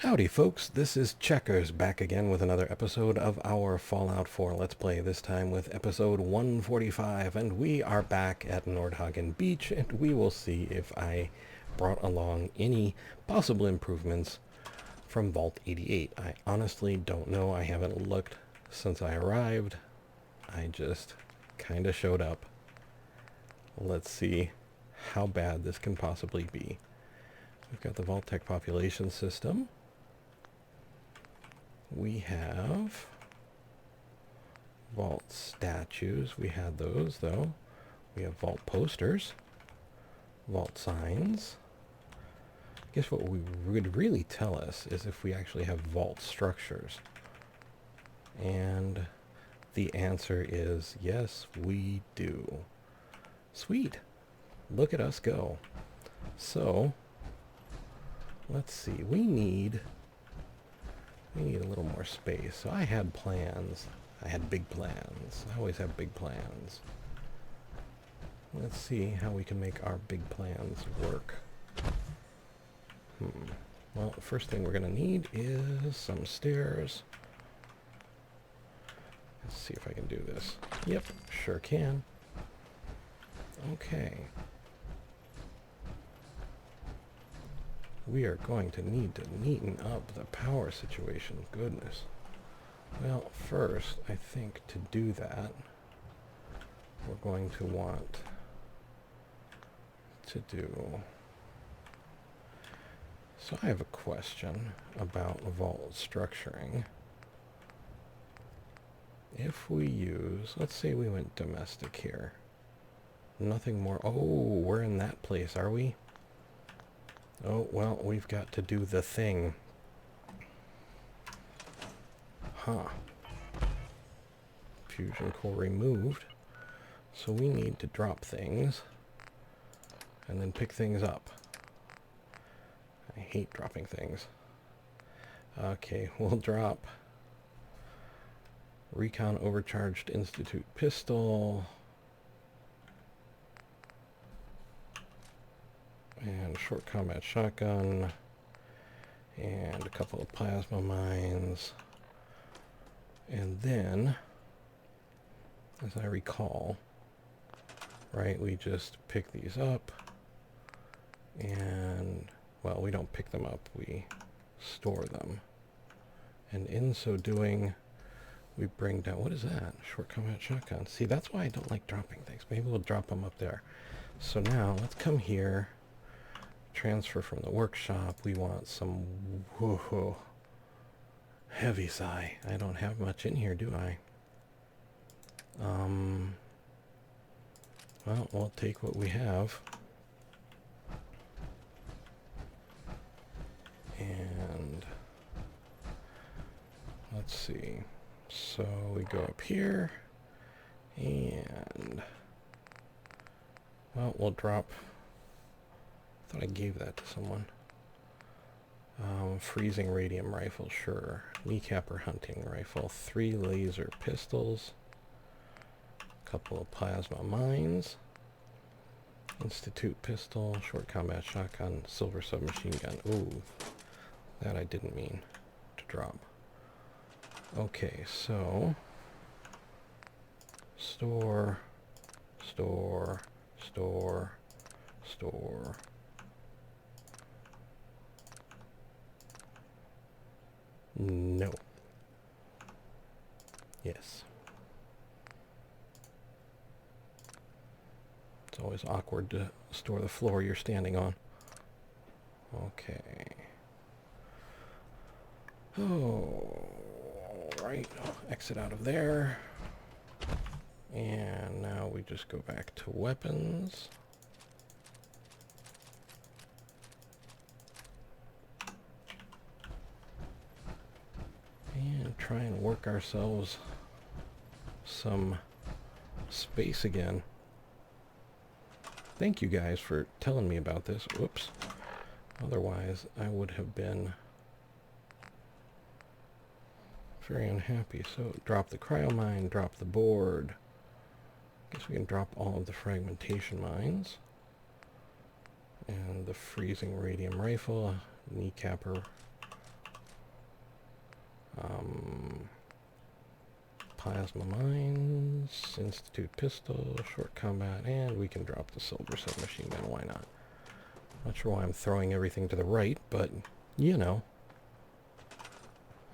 Howdy folks, this is Checkers back again with another episode of our Fallout 4 Let's Play, this time with episode 145, and we are back at Nordhagen Beach, and we will see if I brought along any possible improvements from Vault 88. I honestly don't know, I haven't looked since I arrived. I just kinda showed up. Let's see how bad this can possibly be. We've got the Vault-Tec population system. We have vault statues. We had those, though. We have vault posters, vault signs. I guess what we would really tell us is if we actually have vault structures. And the answer is yes, we do. Sweet. Look at us go. So, let's see. We need a little more space. So I had plans. I had big plans. I always have big plans. Let's see how we can make our big plans work. Well, the first thing we're going to need is some stairs. Let's see if I can do this. Yep, sure can. Okay. We are going to need to neaten up the power situation. Goodness. Well, first, I think to do that, we're going to want to do... So I have a question about vault structuring. If we use... Let's say we went domestic here. Nothing more... Oh, we're in that place, are we? Oh, well, we've got to do the thing. Huh. Fusion core removed. So we need to drop things and then pick things up. I hate dropping things. Okay, we'll drop Recon Overcharged Institute Pistol. And short combat shotgun, and a couple of plasma mines. And then, as I recall, right, we just pick these up, and, well, we don't pick them up, we store them. And in so doing, we bring down, what is that? Short combat shotgun. See, that's why I don't like dropping things. Maybe we'll drop them up there. So now, let's come here. Transfer from the workshop. We want some whoa, heavy sigh. I don't have much in here, do I? Well, we'll take what we have. And let's see. So we go up here and, well, we'll drop... I thought I gave that to someone. Freezing radium rifle, sure. Kneecapper hunting rifle. 3 laser pistols. A couple of plasma mines. Institute pistol. Short combat shotgun. Silver submachine gun. Ooh, that I didn't mean to drop. Okay, so... Store. Store. Store. Store. No. Yes. It's always awkward to store the floor you're standing on. Okay. Oh, right. Exit out of there. And now we just go back to weapons. And try and work ourselves some space again. Thank you guys for telling me about this. Whoops. Otherwise, I would have been very unhappy. So, drop the cryo mine, drop the board. Guess we can drop all of the fragmentation mines. And the freezing radium rifle, kneecapper Plasma mines, institute pistol, short combat, and we can drop the silver submachine gun. Why not? Not sure why I'm throwing everything to the right, but you know.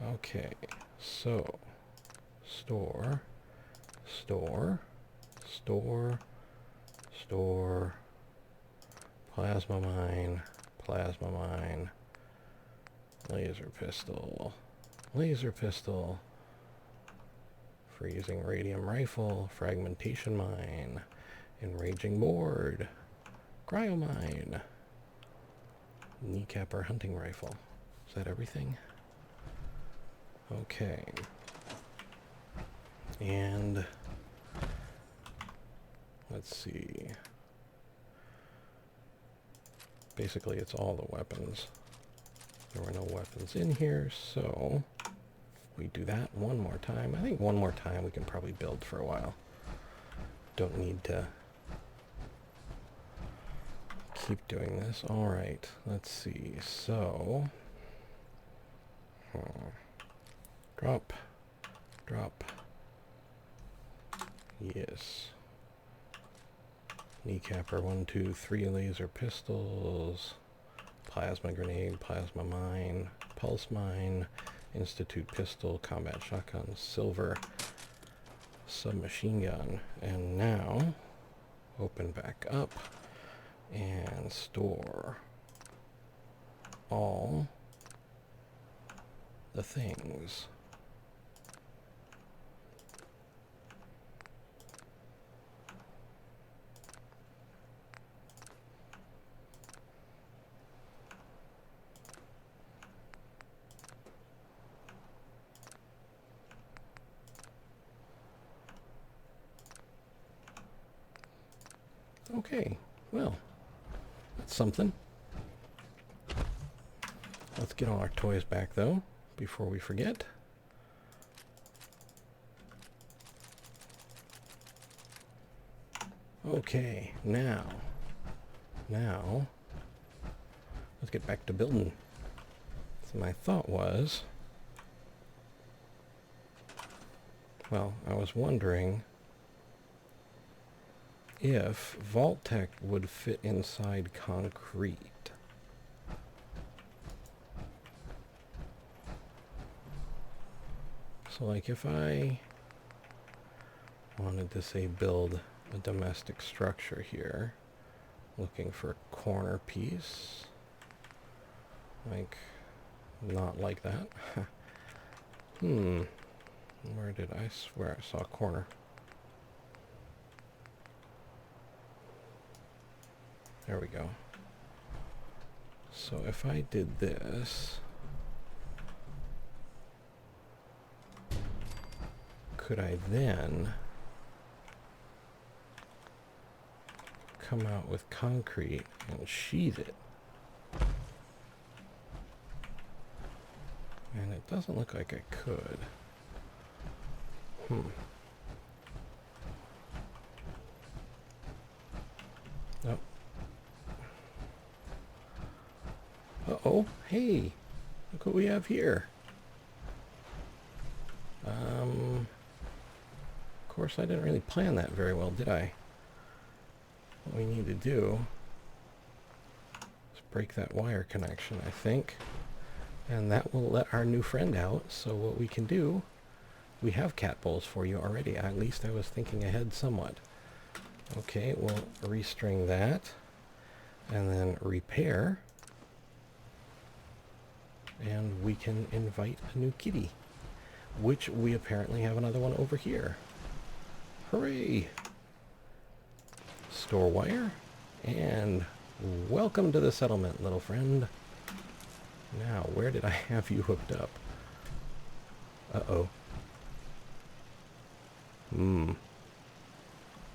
Okay, so store, store, store, store, plasma mine, laser pistol, freezing radium rifle, fragmentation mine, enraging board, cryomine, kneecapper hunting rifle. Is that everything? Okay. And let's see. Basically, it's all the weapons. There were no weapons in here, so we do that one more time. I think one more time we can probably build for a while. Don't need to keep doing this. All right, let's see. So, drop, yes. Kneecapper, 1, 2, 3 laser pistols, plasma grenade, plasma mine, pulse mine, institute pistol, combat shotgun, silver submachine gun. And now, open back up and store all the things. Okay, well, that's something. Let's get all our toys back, though, before we forget. Okay, now, let's get back to building. So my thought was, well, I was wondering if Vault-Tec would fit inside concrete. So like if I wanted to say build a domestic structure here, looking for a corner piece, like not like that. Where did I swear I saw a corner? There we go. So if I did this, could I then come out with concrete and sheathe it? And it doesn't look like I could. Nope. Uh-oh, hey, look what we have here. Of course, I didn't really plan that very well, did I? What we need to do is break that wire connection, I think. And that will let our new friend out. So what we can do, we have cat bowls for you already. At least I was thinking ahead somewhat. Okay, we'll restring that. And then repair. And we can invite a new kitty. Which we apparently have another one over here. Hooray! Store wire. And welcome to the settlement, little friend. Now, where did I have you hooked up? Uh-oh. Well,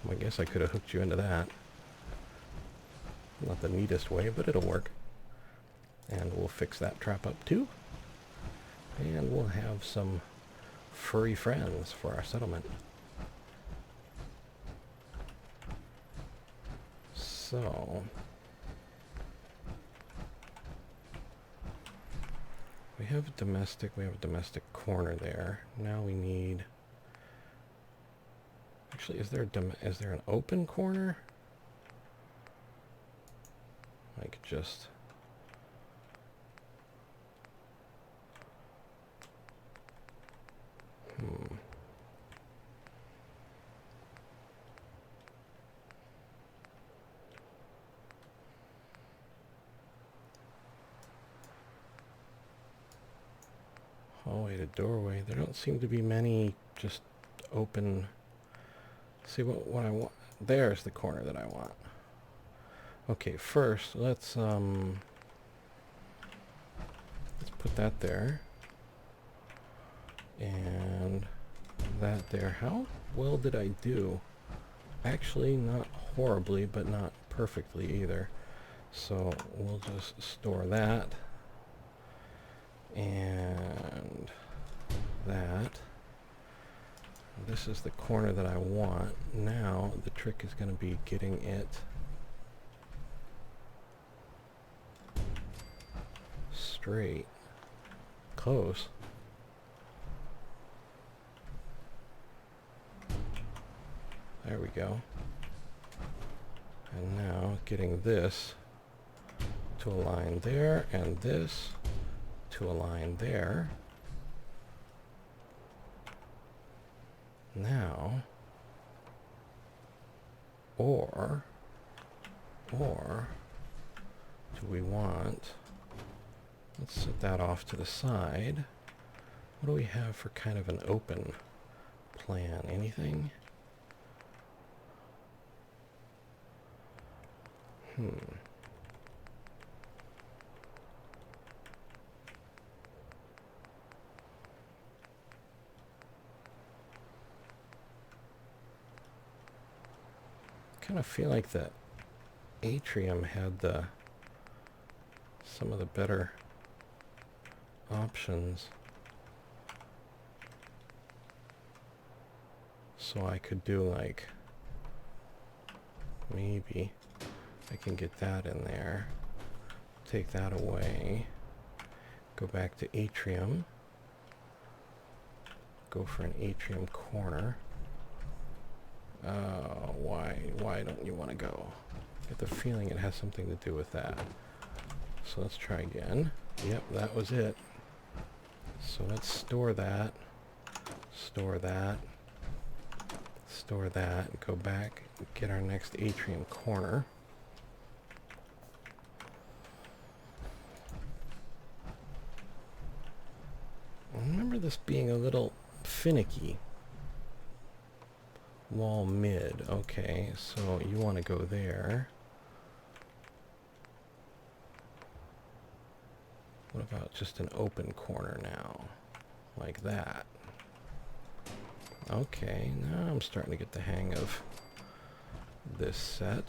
I guess I could have hooked you into that. Not the neatest way, but it'll work. And we'll fix that trap up too. And we'll have some furry friends for our settlement. So, We have a domestic corner there. Now we need... Actually, is there an open corner? Like just... Hallway to doorway. There don't seem to be many just open... See what I want. There's the corner that I want. Okay, first let's put that there. And that there. How well did I do? Actually, not horribly, but not perfectly either. So we'll just store that. And that. This is the corner that I want. Now the trick is going to be getting it straight. Close. There we go. And now getting this to align there and this to align there. Now, or do we want, let's set that off to the side. What do we have for kind of an open plan? Anything? Kind of feel like the atrium had some of the better options, so I could do like, maybe I can get that in there, take that away, go back to atrium, go for an atrium corner. Why don't you want to go? I get the feeling it has something to do with that. So let's try again. Yep, that was it. So let's store that, store that, store that, go back, get our next atrium corner. I remember this being a little finicky. Wall mid. Okay, so you want to go there. What about just an open corner now? Like that. Okay, now I'm starting to get the hang of this set.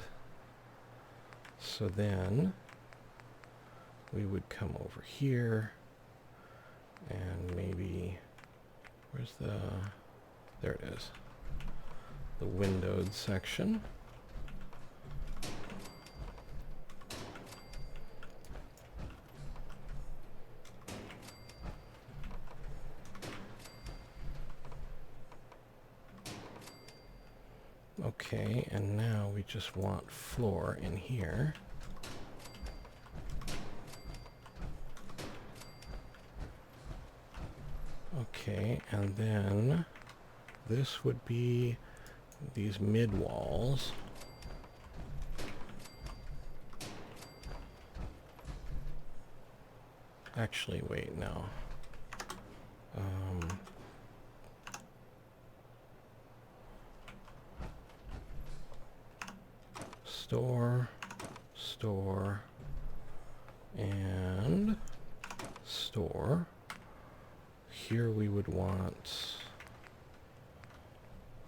So then we would come over here and maybe, where's the, there it is. The windowed section. Okay, and now we just want floor in here. Okay, and then this would be these mid walls. Actually, wait, no. Store, and store. Here we would want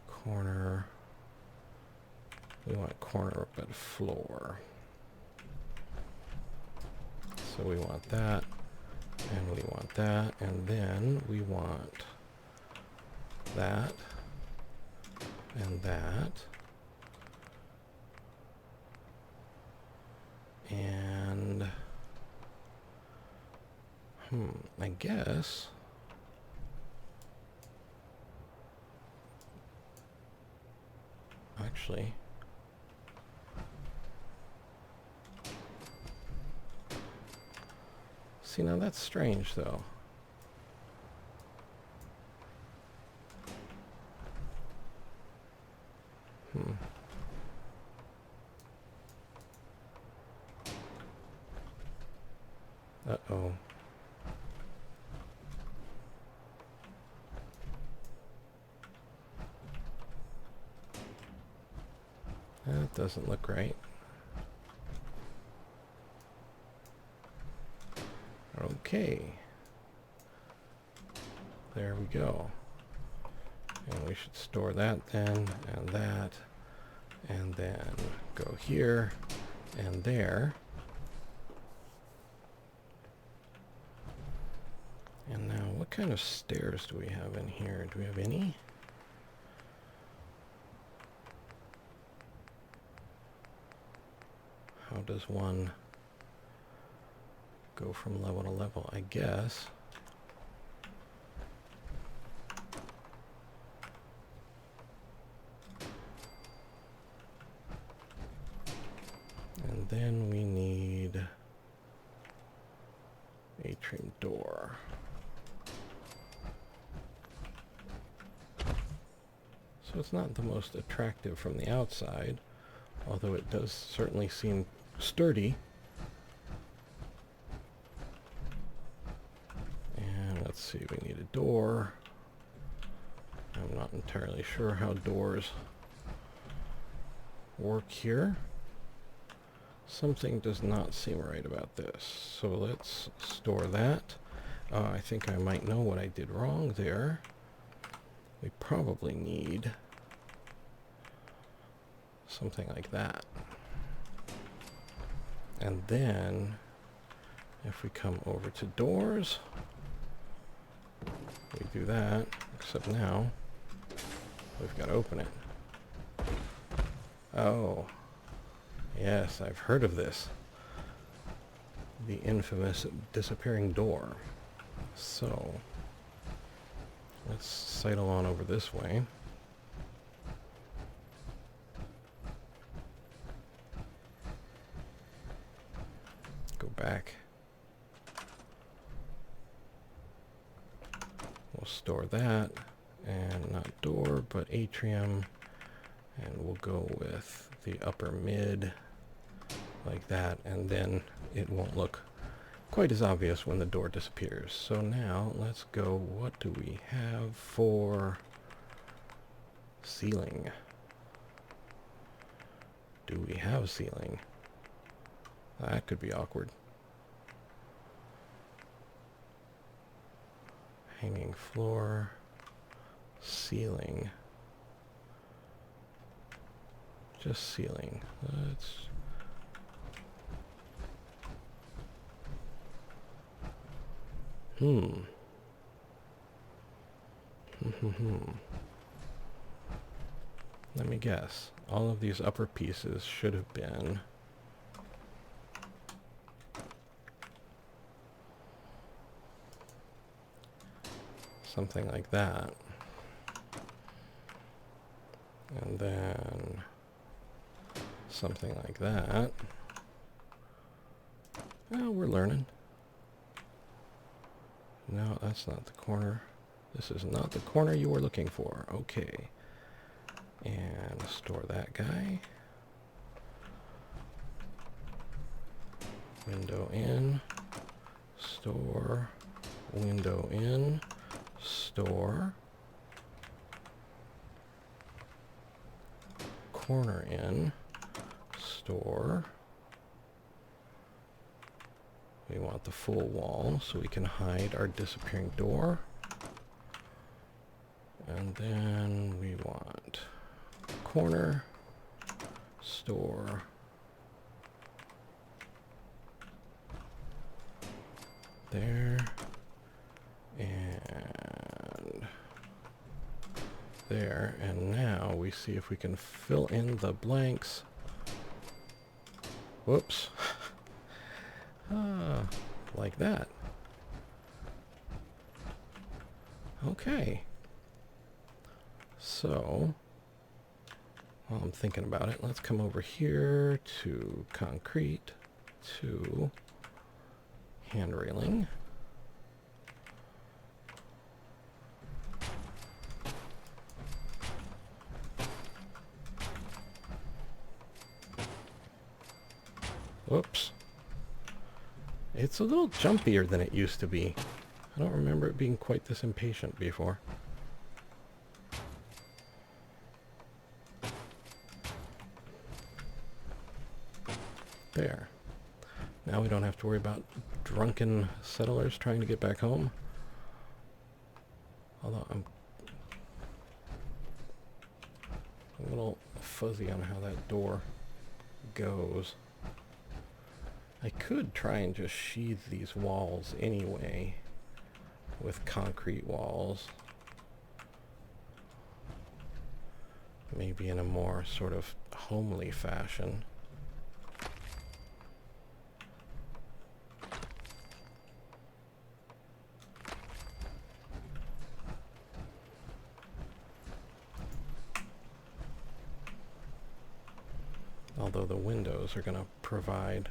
corner. We want corner up at floor. So we want that, and we want that, and then we want that, and that, and I guess... Actually... See, now that's strange, though. Uh-oh. That doesn't look right. Okay. There we go. And we should store that then, and that, and then go here, and there. And now, what kind of stairs do we have in here? Do we have any? How does one go from level to level? I guess. And then we need atrium door. So it's not the most attractive from the outside, although it does certainly seem sturdy. And let's see, we need a door. I'm not entirely sure how doors work here. Something does not seem right about this. So let's store that. I think I might know what I did wrong there. We probably need something like that. And then, if we come over to doors, we do that, except now, we've got to open it. Oh, yes, I've heard of this. The infamous disappearing door. So, let's sidle on over this way. Go back. We'll store that, and not door, but atrium, and we'll go with the upper mid, like that, and then it won't look quite as obvious when the door disappears. So now, let's go, what do we have for ceiling? Do we have ceiling? That could be awkward. Hanging floor, ceiling. Just ceiling. Let's... Let me guess. All of these upper pieces should have been something like that. And then something like that. Well, we're learning. No, that's not the corner. This is not the corner you were looking for. Okay. And store that guy. Window in. Store. Window in. Store. Corner in. Store. We want the full wall so we can hide our disappearing door. And then we want corner, store, there, and there. And now we see if we can fill in the blanks. Whoops. Like that. Okay. So, while I'm thinking about it, let's come over here to concrete, to hand railing. Whoops. It's a little jumpier than it used to be. I don't remember it being quite this impatient before. There. Now we don't have to worry about drunken settlers trying to get back home. Although I'm a little fuzzy on how that door goes. I could try and just sheathe these walls anyway with concrete walls. Maybe in a more sort of homely fashion. Although the windows are going to provide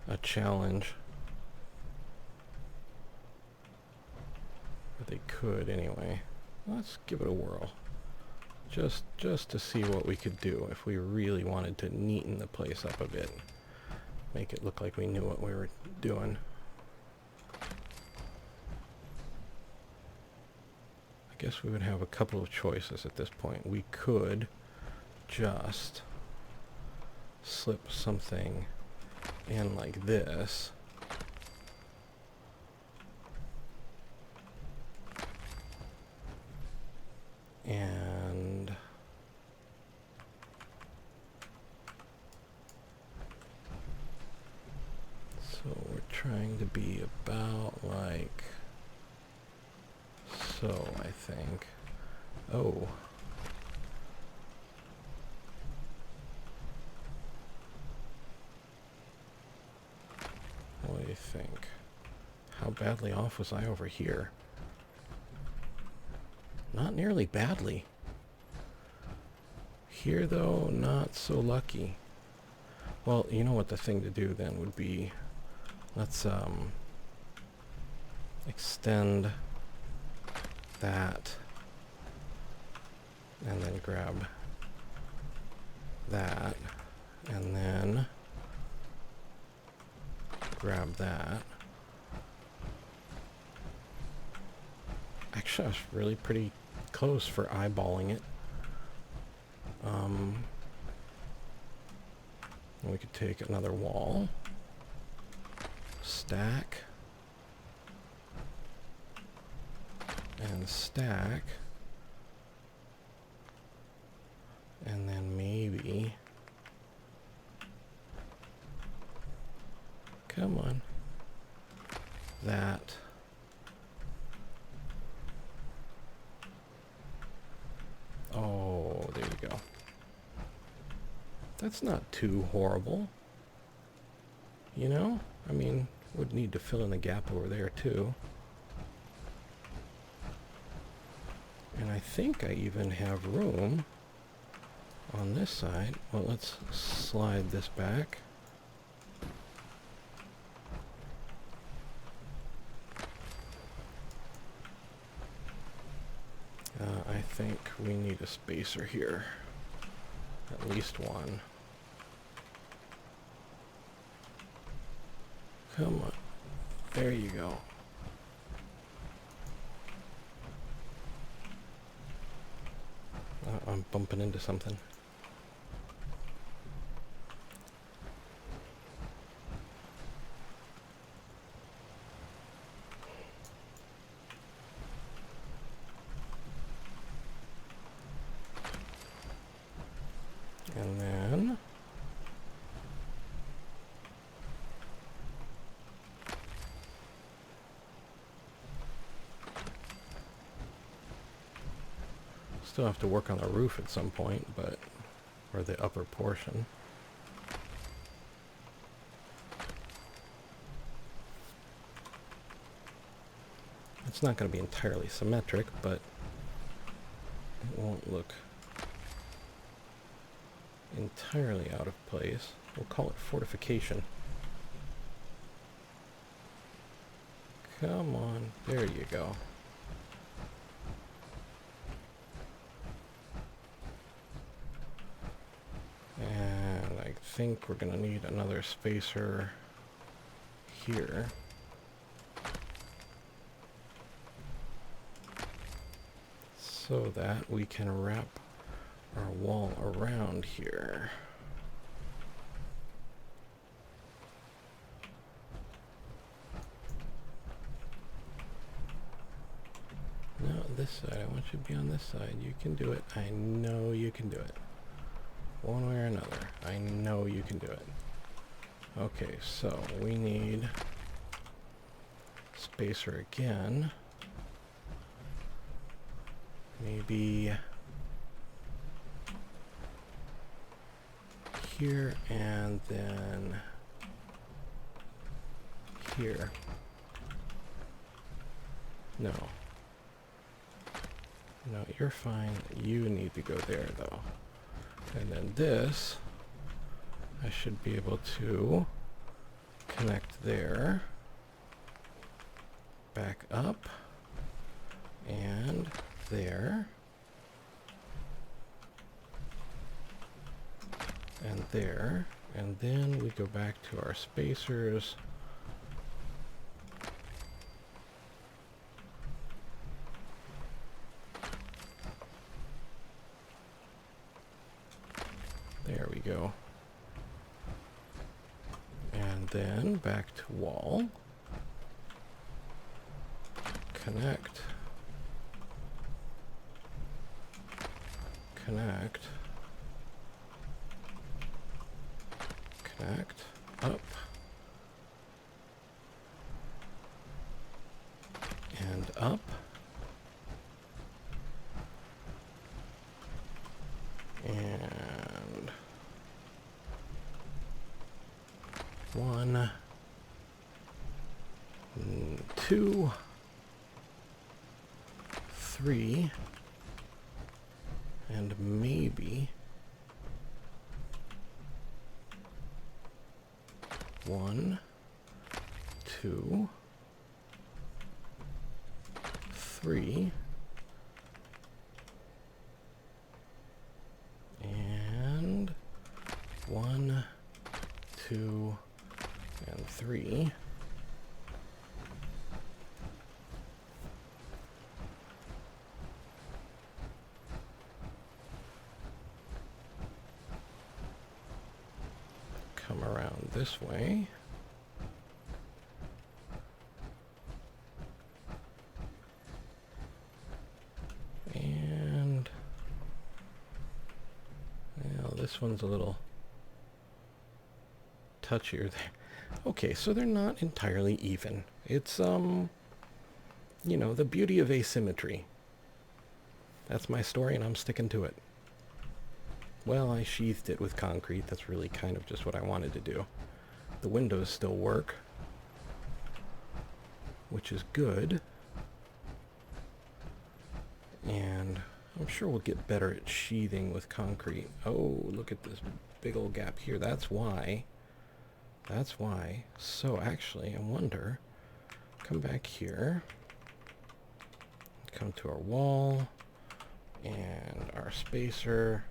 a challenge. But they could anyway. Let's give it a whirl. Just to see what we could do if we really wanted to neaten the place up a bit. Make it look like we knew what we were doing. I guess we would have a couple of choices at this point. We could just slip something in like this. And so we're trying to be about like so, I think. Oh. What do you think? How badly off was I over here? Not nearly badly. Here, though, not so lucky. Well, you know what the thing to do then would be. Let's extend that and then grab that and then grab that. Actually, I was really pretty close for eyeballing it. We could take another wall, stack, and stack, and then maybe, come on, that. Oh, there you go. That's not too horrible. You know? I mean, would need to fill in the gap over there too. And I think I even have room on this side. Well, let's slide this back. I think we need a spacer here. At least one. Come on. There you go. I'm bumping into something. And then still have to work on the roof at some point, but or the upper portion. It's not going to be entirely symmetric, but it won't look entirely out of place. We'll call it fortification. Come on, there you go. And I think we're going to need another spacer here. So that we can wrap our wall around here. No, this side. I want you to be on this side. You can do it. I know you can do it. One way or another. I know you can do it. Okay, so we need spacer again. Maybe here and then here. No. No, you're fine. You need to go there, though. And then this, I should be able to connect there, back up, and there, and there, and then we go back to our spacers. There we go. And then back to wall. Connect. Connect. Connect. Up. And up. And 1, 2, 3, and maybe 1, 2, 3, and 1, 2, and 3. Come around this way. And well, this one's a little touchier there. Okay, so they're not entirely even. It's, you know, the beauty of asymmetry. That's my story, and I'm sticking to it. Well, I sheathed it with concrete. That's really kind of just what I wanted to do. The windows still work, which is good. And I'm sure we'll get better at sheathing with concrete. Oh, look at this big old gap here. That's why. That's why. So actually, I wonder, come back here, come to our wall, and our spacer,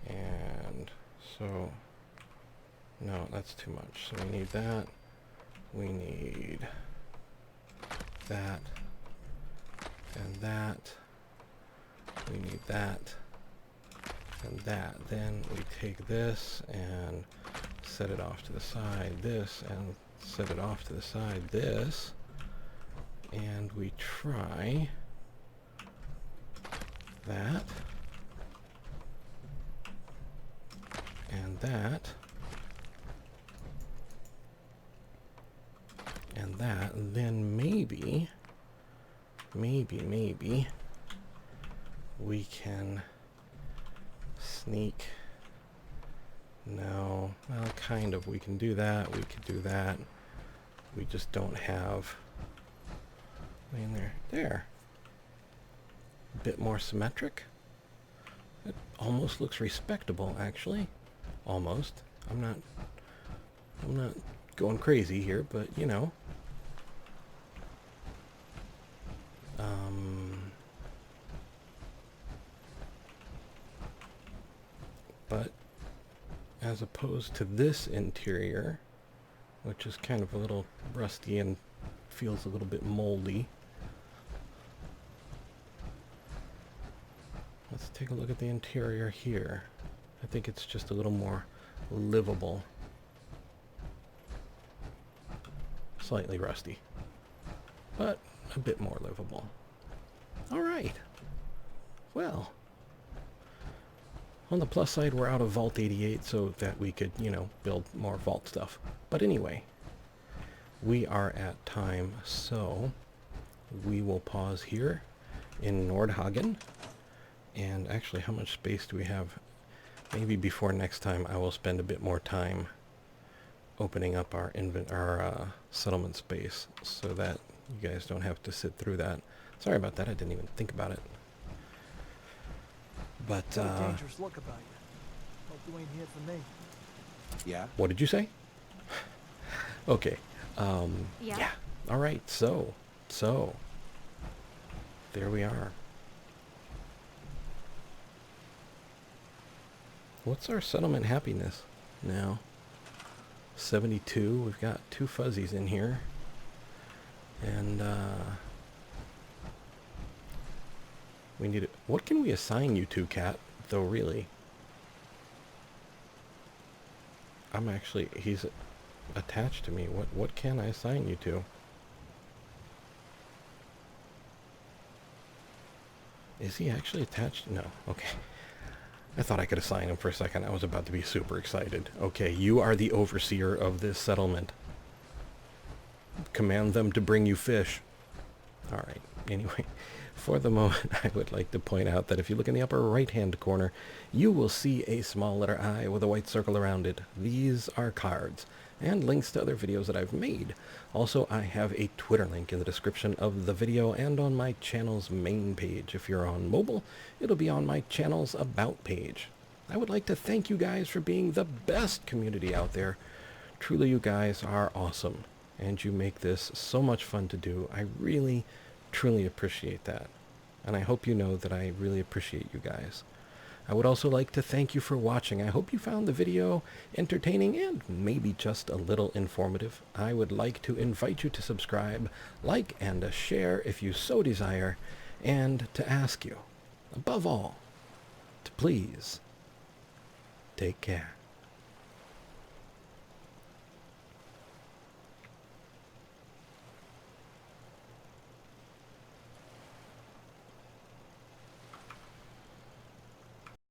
and so, no, that's too much. So we need that, we need that, and that, we need that, and that. Then we take this and set it off to the side, this, and set it off to the side, this, and we try that, and that, and that, and then maybe we can sneak. No, well, kind of. We can do that. We could do that. We just don't have in there. There. A bit more symmetric. It almost looks respectable, actually. Almost. I'm not going crazy here, but you know. But as opposed to this interior, which is kind of a little rusty and feels a little bit moldy. Let's take a look at the interior here. I think it's just a little more livable. Slightly rusty, but a bit more livable. All right. Well, on the plus side, we're out of Vault 88 so that we could, you know, build more Vault stuff. But anyway, we are at time, so we will pause here in Nordhagen. And actually, how much space do we have? Maybe before next time, I will spend a bit more time opening up our settlement space so that you guys don't have to sit through that. Sorry about that. I didn't even think about it. But dangerous look about you. Hope you ain't here for me. Yeah. What did you say? Okay. Yeah. All right. So there we are. What's our settlement happiness now? 72. We've got 2 fuzzies in here. And we need it. What can we assign you to, Cat? Though really, he's attached to me. What can I assign you to? Is he actually attached? No. Okay. I thought I could assign him for a second. I was about to be super excited. Okay, you are the overseer of this settlement. Command them to bring you fish. Alright, anyway, for the moment, I would like to point out that if you look in the upper right-hand corner, you will see a small letter I with a white circle around it. These are cards, and links to other videos that I've made. Also, I have a Twitter link in the description of the video and on my channel's main page. If you're on mobile, it'll be on my channel's About page. I would like to thank you guys for being the best community out there. Truly, you guys are awesome, and you make this so much fun to do. I really, truly appreciate that. And I hope you know that I really appreciate you guys. I would also like to thank you for watching. I hope you found the video entertaining and maybe just a little informative. I would like to invite you to subscribe, like, and share if you so desire, and to ask you, above all, to please take care.